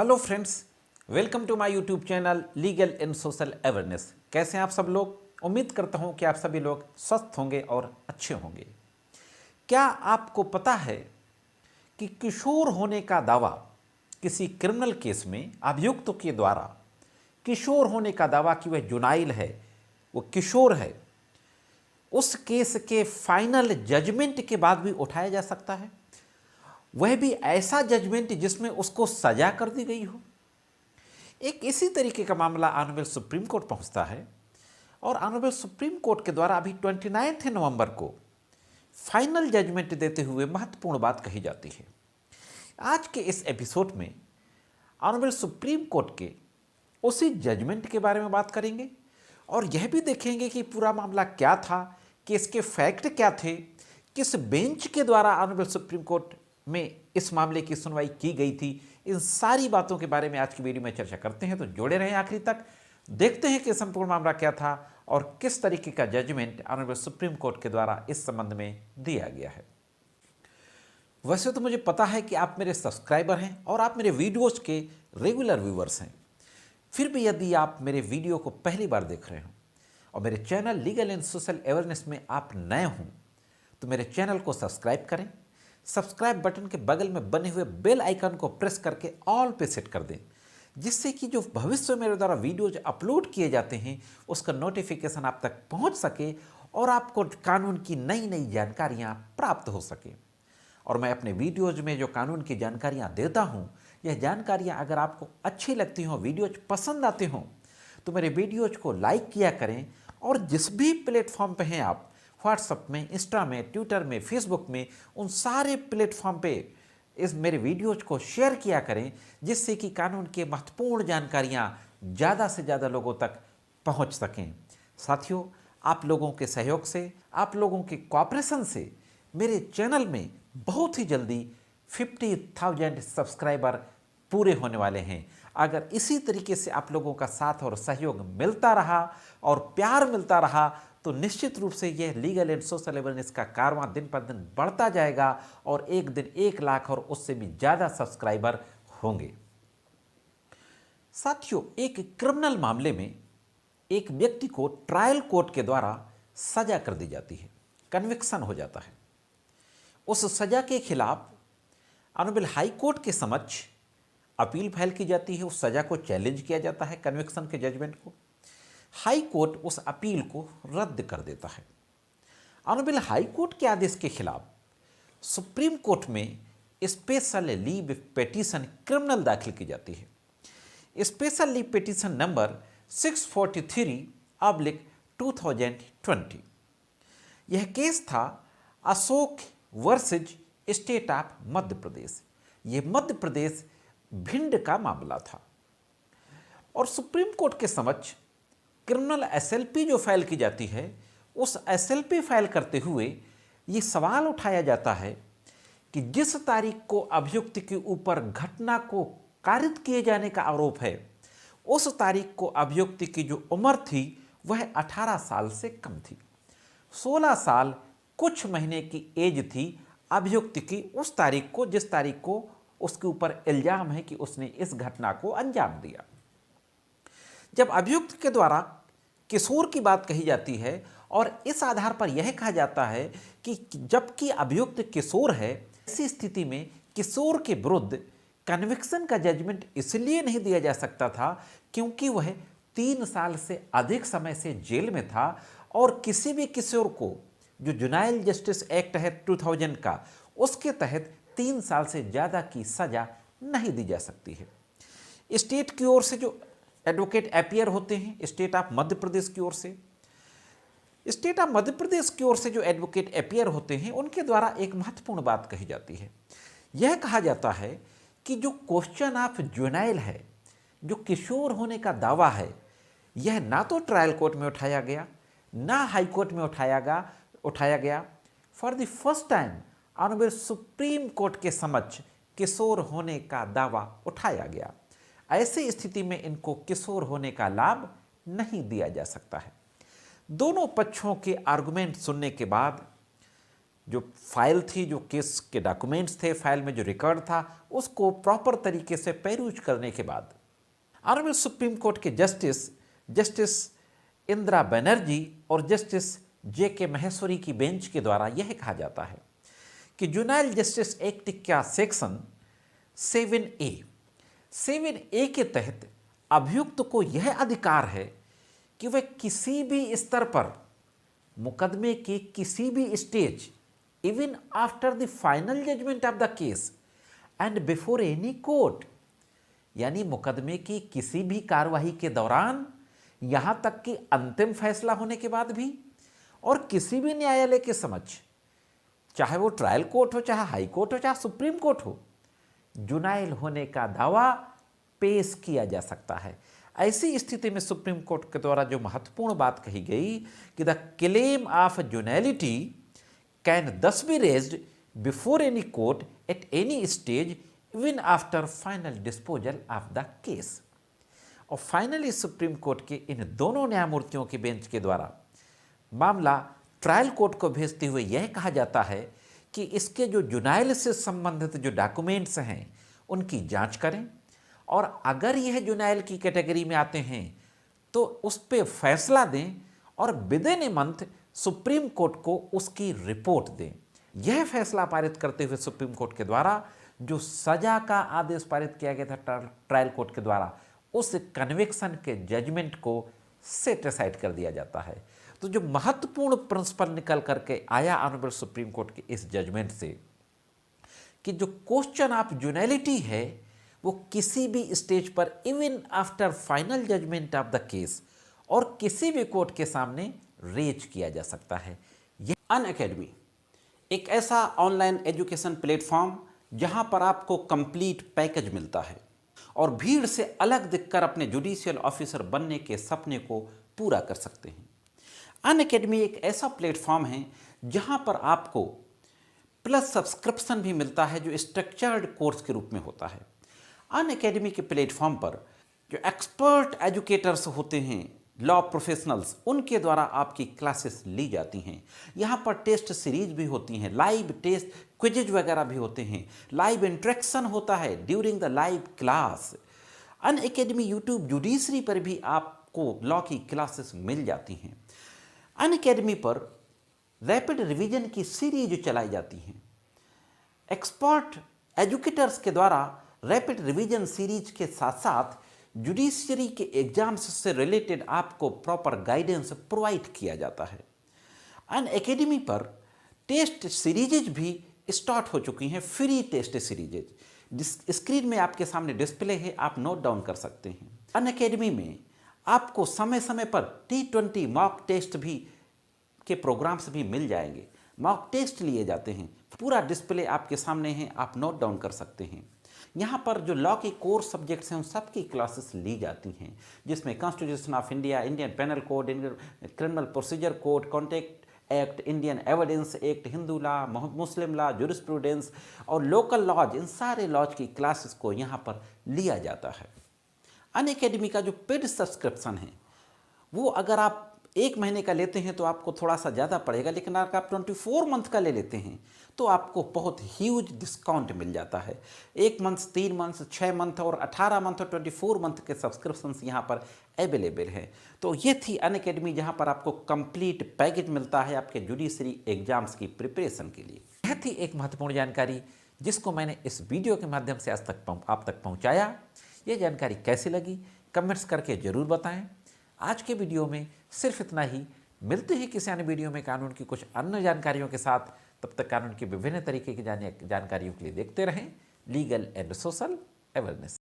Hello friends, welcome to my YouTube channel legal and social awareness. कैसे हैं आप सब लोग? उम्मीद करता हूं कि आप सभी लोग स्वस्थ होंगे और अच्छे होंगे। क्या आपको पता है कि किशोर होने का दावा किसी क्रिमिनल केस में अभियुक्त के द्वारा किशोर होने का दावा कि वह जुनाइल है, वो किशोर है, उस केस के फाइनल जजमेंट के बाद भी उठाया जा सकता है? वह भी ऐसा जजमेंट जिसमें उसको सजा कर दी गई हो। एक इसी तरीके का मामला ऑनरेबल सुप्रीम कोर्ट पहुंचता है और ऑनरेबल सुप्रीम कोर्ट के द्वारा अभी 29 नवंबर को फाइनल जजमेंट देते हुए महत्वपूर्ण बात कही जाती है। आज के इस एपिसोड में ऑनरेबल सुप्रीम कोर्ट के उसी जजमेंट के बारे में बात करेंगे और यह भी देखेंगे कि पूरा मामला क्या था, कि इसके फैक्ट क्या थे, किस बेंच के द्वारा ऑनरेबल सुप्रीम कोर्ट में इस मामले की सुनवाई की गई थी। इन सारी बातों के बारे में आज की वीडियो में चर्चा करते हैं, तो जुड़े रहें आखिरी तक। देखते हैं कि संपूर्ण मामला क्या था और किस तरीके का जजमेंट ऑनरेबल सुप्रीम कोर्ट के द्वारा इस संबंध में दिया गया है। वैसे तो मुझे पता है कि आप मेरे सब्सक्राइबर हैं और आप मेरे वीडियोज के रेगुलर व्यूवर्स हैं। फिर भी यदि आप मेरे वीडियो को पहली बार देख रहे हो और मेरे channel legal and social awareness में आप नए हों, तो मेरे चैनल को सब्सक्राइब करें। सब्सक्राइब बटन के बगल में बने हुए बेल आइकन को प्रेस करके ऑल पे सेट कर दें, जिससे कि जो भविष्य में मेरे द्वारा वीडियोज अपलोड किए जाते हैं उसका नोटिफिकेशन आप तक पहुंच सके और आपको कानून की नई नई जानकारियां प्राप्त हो सके। और मैं अपने वीडियोज में जो कानून की जानकारियां देता हूं, यह जानकारियां अगर आपको अच्छी लगती हों, वीडियोज पसंद आते हों, तो मेरे वीडियोज को लाइक किया करें और जिस भी प्लेटफॉर्म पे हैं आप, व्हाट्सएप में, इंस्टा में, ट्विटर में, फेसबुक में, उन सारे प्लेटफॉर्म पे इस मेरे वीडियोज को शेयर किया करें, जिससे कि कानून के महत्वपूर्ण जानकारियां ज़्यादा से ज़्यादा लोगों तक पहुंच सकें। साथियों, आप लोगों के सहयोग से, आप लोगों के कोऑपरेशन से मेरे चैनल में बहुत ही जल्दी 50,000 सब्सक्राइबर पूरे होने वाले हैं। अगर इसी तरीके से आप लोगों का साथ और सहयोग मिलता रहा और प्यार मिलता रहा, तो निश्चित रूप से यह लीगल एंड सोशल अवेयरनेस का कारवां दिन पर दिन बढ़ता जाएगा और एक दिन 1 लाख और उससे भी ज़्यादा सब्सक्राइबर होंगे। साथियों, एक क्रिमिनल मामले में एक व्यक्ति को ट्रायल कोर्ट के द्वारा सजा कर दी जाती है, कन्विक्शन हो जाता है। उस सजा के खिलाफ ऑनरेबल हाई कोर्ट के समक्ष अपील फाइल की जाती है, उस सजा को चैलेंज किया जाता है, कन्विक्शन के जजमेंट को। हाई कोर्ट उस अपील को रद्द कर देता है। ऑनरेबल हाई कोर्ट के आदेश के खिलाफ सुप्रीम कोर्ट में स्पेशल लीव पिटीशन क्रिमिनल दाखिल की जाती है। Special leave petition number 643/2020। यह केस था Ashok versus state of Madhya Pradesh. यह मध्य प्रदेश भिंड का मामला था और सुप्रीम कोर्ट के समक्ष क्रिमिनल एसएलपी जो फाइल की जाती है, उस एसएलपी फाइल करते हुए ये सवाल उठाया जाता है कि जिस तारीख को अभियुक्त के ऊपर घटना को कारित किए जाने का आरोप है, उस तारीख को अभियुक्त की जो उम्र थी वह 18 साल से कम थी। 16 साल कुछ महीने की एज थी अभियुक्त की उस तारीख को, जिस तारीख को उसके ऊपर इल्जाम है कि उसने इस घटना को अंजाम दिया। जब अभियुक्त के द्वारा किशोर की बात कही जाती है और इस आधार पर यह कहा जाता है कि जबकि अभियुक्त किशोर है, ऐसी स्थिति में किशोर के विरुद्ध कन्विक्शन का जजमेंट इसलिए नहीं दिया जा सकता था क्योंकि वह 3 साल से अधिक समय से जेल में था और किसी भी किशोर को जो जुनाइल जस्टिस एक्ट है 2000 का, उसके तहत 3 साल से ज़्यादा की सजा नहीं दी जा सकती है। स्टेट की ओर से जो एडवोकेट अपीयर होते हैं, स्टेट ऑफ मध्य प्रदेश की ओर से, स्टेट ऑफ मध्य प्रदेश की ओर से जो एडवोकेट अपीयर होते हैं, उनके द्वारा एक महत्वपूर्ण बात कही जाती है। यह कहा जाता है कि जो क्वेश्चन ऑफ जुनाइल है, जो किशोर होने का दावा है, यह ना तो ट्रायल कोर्ट में उठाया गया, ना हाई कोर्ट में उठाया गया। For the first time honourable supreme court के समक्ष किशोर होने का दावा उठाया गया। ऐसी स्थिति में इनको किशोर होने का लाभ नहीं दिया जा सकता है। दोनों पक्षों के आर्गुमेंट सुनने के बाद जो फाइल थी, जो केस के डॉक्यूमेंट्स थे, फाइल में जो रिकॉर्ड था, उसको प्रॉपर तरीके से पेरूज करने के बाद ऑनरेबल सुप्रीम कोर्ट के जस्टिस इंदिरा बनर्जी और जस्टिस J.K. महेश्वरी की बेंच के द्वारा यह कहा जाता है कि जुवेनाइल जस्टिस एक्ट का सेक्शन 7A के तहत अभियुक्त को यह अधिकार है कि वह किसी भी स्तर पर मुकदमे के किसी भी stage, even after the final judgment of the case and before any court, यानी मुकदमे की किसी भी कार्यवाही के दौरान, यहां तक कि अंतिम फैसला होने के बाद भी, और किसी भी न्यायालय के समक्ष, चाहे वो ट्रायल कोर्ट हो, चाहे हाई कोर्ट हो, चाहे सुप्रीम कोर्ट हो, जुवेनाइल होने का दावा पेश किया जा सकता है। ऐसी स्थिति में सुप्रीम कोर्ट के द्वारा जो महत्वपूर्ण बात कही गई कि द क्लेम ऑफ जुवेनाइलिटी कैन दस be raised before any court at any stage even after final disposal of the case. और फाइनली सुप्रीम कोर्ट के इन दोनों न्यायमूर्तियों के बेंच के द्वारा मामला ट्रायल कोर्ट को भेजते हुए यह कहा जाता है कि इसके जो जुवेनाइल से संबंधित जो डॉक्यूमेंट्स हैं उनकी जांच करें, और अगर यह जुवेनाइल की कैटेगरी में आते हैं तो उस पर फैसला दें और with in a month supreme court को उसकी रिपोर्ट दें। यह फैसला पारित करते हुए सुप्रीम कोर्ट के द्वारा जो सजा का आदेश पारित किया गया था ट्रायल कोर्ट के द्वारा, उस कन्विक्शन के जजमेंट को सेट असाइड कर दिया जाता है। तो जो महत्वपूर्ण प्रिंसिपल निकल करके आया ऑनरेबल सुप्रीम कोर्ट के इस जजमेंट से कि जो क्वेश्चन ऑफ जुवेनाइलिटी है वो किसी भी स्टेज पर, even after final judgment of the case, और किसी भी कोर्ट के सामने रेज किया जा सकता है। यह अनअकैडमी एक ऐसा ऑनलाइन एजुकेशन प्लेटफॉर्म जहां पर आपको कंप्लीट पैकेज मिलता है और भीड़ से अलग दिखकर अपने जुडिशियल ऑफिसर बनने के सपने को पूरा कर सकते हैं। अनअकैडमी एक ऐसा प्लेटफॉर्म है जहां पर आपको प्लस सब्सक्रिप्शन भी मिलता है जो स्ट्रक्चर्ड कोर्स के रूप में होता है। अनअकैडमी के प्लेटफॉर्म पर जो एक्सपर्ट एजुकेटर्स होते हैं, लॉ प्रोफेशनल्स, उनके द्वारा आपकी क्लासेस ली जाती हैं। यहाँ पर टेस्ट सीरीज भी होती हैं, लाइव टेस्ट क्विजेज वगैरह भी होते हैं, लाइव इंट्रैक्शन होता है during the live class. Unacademy YouTube judiciary पर भी आपको लॉ की क्लासेस मिल जाती हैं। अनअकैडमी पर रैपिड रिवीजन की सीरीज चलाई जाती हैं। एक्सपर्ट एजुकेटर्स के द्वारा रैपिड रिवीजन सीरीज के साथ साथ जुडिशरी के एग्जाम्स से रिलेटेड आपको प्रॉपर गाइडेंस प्रोवाइड किया जाता है। अनअकैडमी पर टेस्ट सीरीजेज भी स्टार्ट हो चुकी हैं, फ्री टेस्ट सीरीजेज। स्क्रीन में आपके सामने डिस्प्ले है, आप नोट डाउन कर सकते हैं। अनअकैडमी में आपको समय समय पर T20 मॉक टेस्ट भी के प्रोग्राम्स भी मिल जाएंगे, मॉक टेस्ट लिए जाते हैं। पूरा डिस्प्ले आपके सामने है, आप नोट डाउन कर सकते हैं। यहाँ पर जो लॉ के कोर सब्जेक्ट्स हैं उन सब की क्लासेस ली जाती हैं, जिसमें constitution of India, Indian penal code, Indian criminal procedure code, contract act, Indian evidence act, Hindu law, Muslim law, jurisprudence और लोकल लॉज, इन सारे लॉज की क्लासेस को यहाँ पर लिया जाता है। अनअकैडमी का जो पेड सब्सक्रिप्शन है वो अगर आप 1 महीने का लेते हैं तो आपको थोड़ा सा ज़्यादा पड़ेगा, लेकिन अगर आप 24 मंथ का ले लेते हैं तो आपको बहुत ह्यूज डिस्काउंट मिल जाता है। 1 मंथ, 3 मंथ, 6 मंथ और 18 मंथ और 24 मंथ के सब्सक्रिप्शंस यहाँ पर अवेलेबल हैं। तो ये थी अनअकैडमी, जहाँ पर आपको कंप्लीट पैकेज मिलता है आपके जुडिशरी एग्जाम्स की प्रिपरेशन के लिए। यह थी एक महत्वपूर्ण जानकारी जिसको मैंने इस वीडियो के माध्यम से आज तक आप तक पहुँचाया। ये जानकारी कैसी लगी कमेंट्स करके ज़रूर बताएं। आज के वीडियो में सिर्फ इतना ही। मिलते हैं किसी अन्य वीडियो में कानून की कुछ अन्य जानकारियों के साथ। तब तक कानून की विभिन्न तरीके की जानकारियों के लिए देखते रहें लीगल एंड सोशल अवेयरनेस।